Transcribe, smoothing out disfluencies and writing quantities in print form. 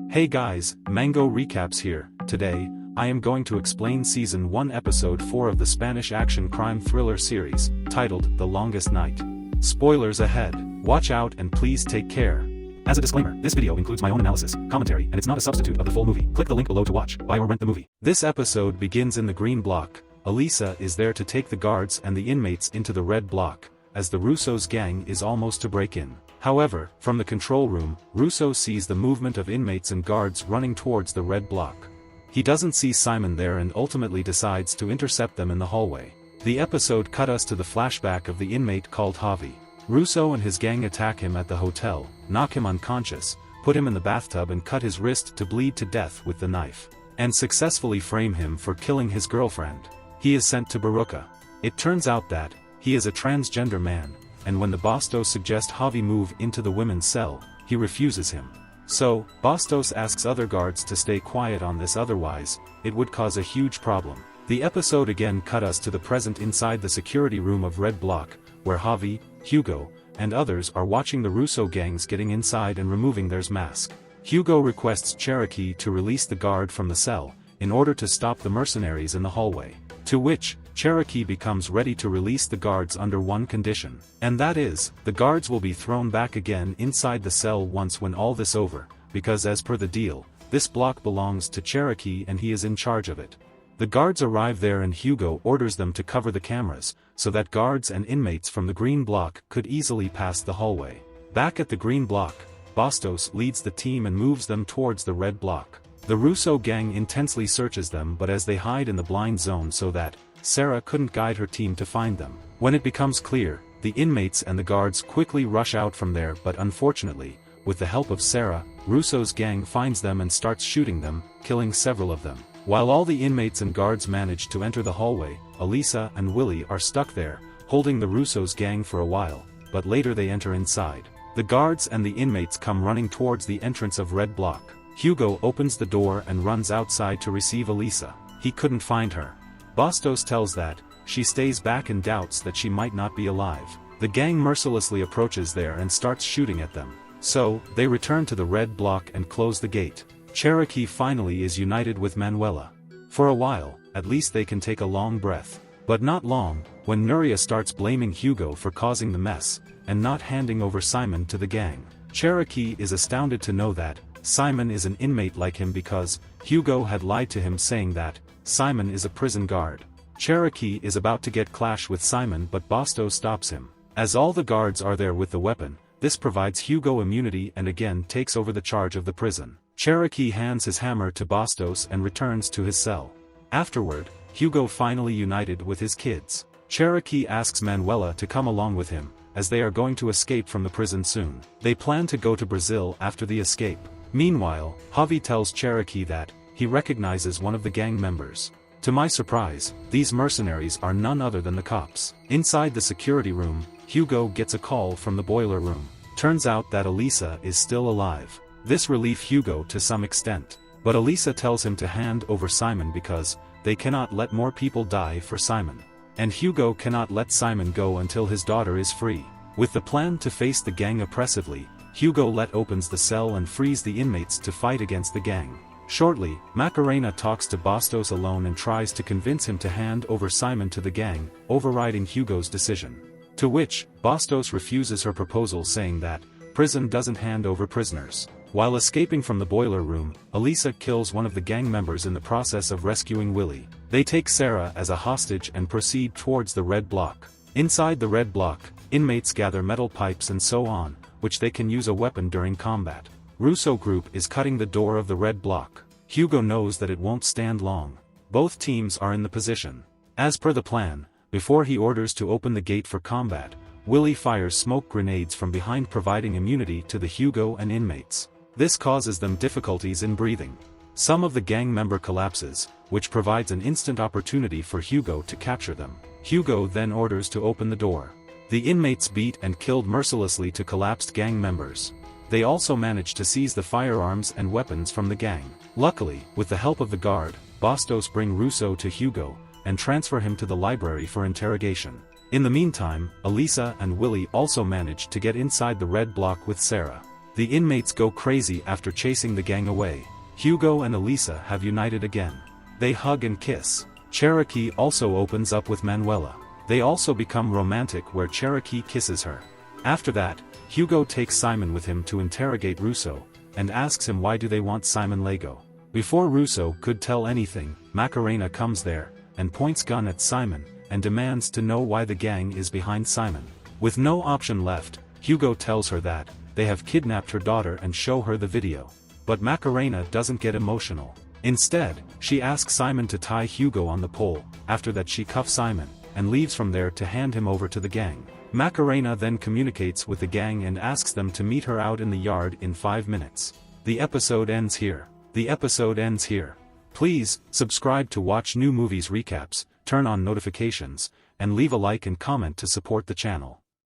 Hey guys, Mango Recaps here. Today, I am going to explain Season 1 Episode 4 of the Spanish action crime thriller series, titled The Longest Night. Spoilers ahead. Watch out and please take care. As a disclaimer, this video includes my own analysis, commentary, and it's not a substitute of the full movie. Click the link below to watch, buy or rent the movie. This episode begins in the green block. Elisa is there to take the guards and the inmates into the red block, as the Russo's gang is almost to break in. However, from the control room, Russo sees the movement of inmates and guards running towards the red block. He doesn't see Simon there and ultimately decides to intercept them in the hallway. The episode cut us to the flashback of the inmate called Javi. Russo and his gang attack him at the hotel, knock him unconscious, put him in the bathtub and cut his wrist to bleed to death with the knife, and successfully frame him for killing his girlfriend. He is sent to Baruca. It turns out that he is a transgender man, and when the Bastos suggests Javi move into the women's cell, he refuses him. So, Bastos asks other guards to stay quiet on this, otherwise, it would cause a huge problem. The episode again cut us to the present inside the security room of Red Block, where Javi, Hugo, and others are watching the Russo gangs getting inside and removing their mask. Hugo requests Cherokee to release the guard from the cell, in order to stop the mercenaries in the hallway. To which, Cherokee becomes ready to release the guards under one condition, and that is, the guards will be thrown back again inside the cell once when all this over, because as per the deal, this block belongs to Cherokee and he is in charge of it. The guards arrive there and Hugo orders them to cover the cameras, so that guards and inmates from the green block could easily pass the hallway. Back at the green block, Bastos leads the team and moves them towards the red block. The Russo gang intensely searches them, but as they hide in the blind zone so that Sarah couldn't guide her team to find them. When it becomes clear, the inmates and the guards quickly rush out from there, but unfortunately, with the help of Sarah, Russo's gang finds them and starts shooting them, killing several of them. While all the inmates and guards manage to enter the hallway, Elisa and Willie are stuck there, holding the Russo's gang for a while, but later they enter inside. The guards and the inmates come running towards the entrance of Red Block. Hugo opens the door and runs outside to receive Elisa. He couldn't find her. Bastos tells that she stays back and doubts that she might not be alive. The gang mercilessly approaches there and starts shooting at them. So, they return to the red block and close the gate. Cherokee finally is united with Manuela. For a while, at least they can take a long breath. But not long, when Nuria starts blaming Hugo for causing the mess, and not handing over Simon to the gang. Cherokee is astounded to know that Simon is an inmate like him because Hugo had lied to him saying that Simon is a prison guard. Cherokee is about to get clash with Simon, but Bastos stops him. As all the guards are there with the weapon, this provides Hugo immunity and again takes over the charge of the prison. Cherokee hands his hammer to Bastos and returns to his cell. Afterward, Hugo finally united with his kids. Cherokee asks Manuela to come along with him, as they are going to escape from the prison soon. They plan to go to Brazil after the escape. Meanwhile, Javi tells Cherokee that he recognizes one of the gang members. To my surprise, these mercenaries are none other than the cops. Inside the security room, Hugo gets a call from the boiler room. Turns out that Elisa is still alive. This relieves Hugo to some extent, but Elisa tells him to hand over Simon because they cannot let more people die for Simon. And Hugo cannot let Simon go until his daughter is free. With the plan to face the gang oppressively, Hugo opens the cell and frees the inmates to fight against the gang. Shortly, Macarena talks to Bastos alone and tries to convince him to hand over Simon to the gang, overriding Hugo's decision. To which, Bastos refuses her proposal, saying that prison doesn't hand over prisoners. While escaping from the boiler room, Elisa kills one of the gang members in the process of rescuing Willie. They take Sarah as a hostage and proceed towards the red block. Inside the red block, inmates gather metal pipes and so on, which they can use a weapon during combat. Russo group is cutting the door of the red block. Hugo knows that it won't stand long. Both teams are in the position. As per the plan, before he orders to open the gate for combat, Willie fires smoke grenades from behind, providing immunity to the Hugo and inmates. This causes them difficulties in breathing. Some of the gang member collapses, which provides an instant opportunity for Hugo to capture them. Hugo then orders to open the door. The inmates beat and killed mercilessly to collapsed gang members. They also manage to seize the firearms and weapons from the gang. Luckily, with the help of the guard, Bastos bring Russo to Hugo, and transfer him to the library for interrogation. In the meantime, Elisa and Willie also manage to get inside the red block with Sarah. The inmates go crazy after chasing the gang away. Hugo and Elisa have united again. They hug and kiss. Cherokee also opens up with Manuela. They also become romantic where Cherokee kisses her. After that, Hugo takes Simon with him to interrogate Russo, and asks him why do they want Simon Lego. Before Russo could tell anything, Macarena comes there, and points gun at Simon, and demands to know why the gang is behind Simon. With no option left, Hugo tells her that they have kidnapped her daughter and show her the video. But Macarena doesn't get emotional. Instead, she asks Simon to tie Hugo on the pole. After that she cuffs Simon, and leaves from there to hand him over to the gang. Macarena then communicates with the gang and asks them to meet her out in the yard in 5 minutes. The episode ends here. Please, subscribe to watch new movies recaps, turn on notifications, and leave a like and comment to support the channel.